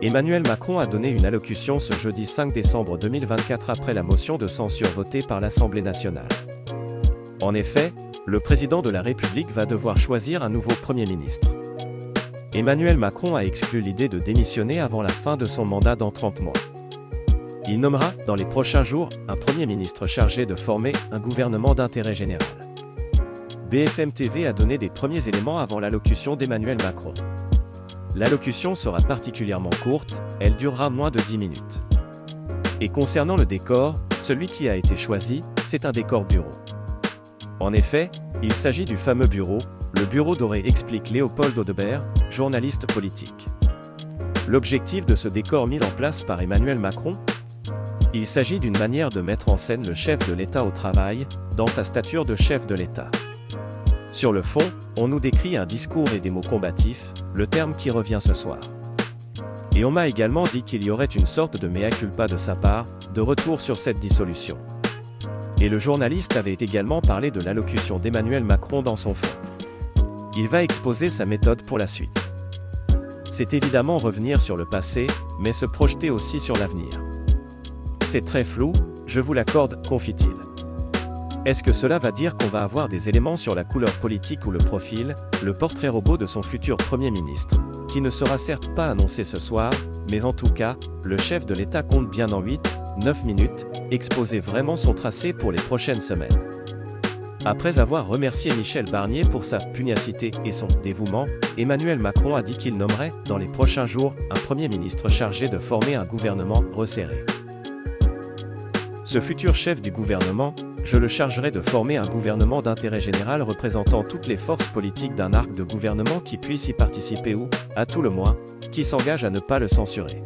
Emmanuel Macron a donné une allocution ce jeudi 5 décembre 2024 après la motion de censure votée par l'Assemblée nationale. En effet, le président de la République va devoir choisir un nouveau Premier ministre. Emmanuel Macron a exclu l'idée de démissionner avant la fin de son mandat dans 30 mois. Il nommera, dans les prochains jours, un Premier ministre chargé de former un gouvernement d'intérêt général. BFM TV a donné des premiers éléments avant l'allocution d'Emmanuel Macron. L'allocution sera particulièrement courte, elle durera moins de 10 minutes. Et concernant le décor, celui qui a été choisi, c'est un décor bureau. En effet, il s'agit du fameux bureau, le bureau doré, explique Léopold Audebert, journaliste politique. L'objectif de ce décor mis en place par Emmanuel Macron? Il s'agit d'une manière de mettre en scène le chef de l'État au travail, dans sa stature de chef de l'État. Sur le fond, on nous décrit un discours et des mots combatifs, le terme qui revient ce soir. Et on m'a également dit qu'il y aurait une sorte de mea culpa de sa part, de retour sur cette dissolution. Et le journaliste avait également parlé de l'allocution d'Emmanuel Macron dans son fond. Il va exposer sa méthode pour la suite. C'est évidemment revenir sur le passé, mais se projeter aussi sur l'avenir. C'est très flou, je vous l'accorde, confie-t-il. Est-ce que cela va dire qu'on va avoir des éléments sur la couleur politique ou le profil, le portrait robot de son futur Premier ministre, qui ne sera certes pas annoncé ce soir, mais en tout cas, le chef de l'État compte bien en 8-9 minutes, exposer vraiment son tracé pour les prochaines semaines. Après avoir remercié Michel Barnier pour sa pugnacité et son dévouement, Emmanuel Macron a dit qu'il nommerait, dans les prochains jours, un Premier ministre chargé de former un gouvernement resserré. Ce futur chef du gouvernement, je le chargerai de former un gouvernement d'intérêt général représentant toutes les forces politiques d'un arc de gouvernement qui puisse y participer ou, à tout le moins, qui s'engage à ne pas le censurer.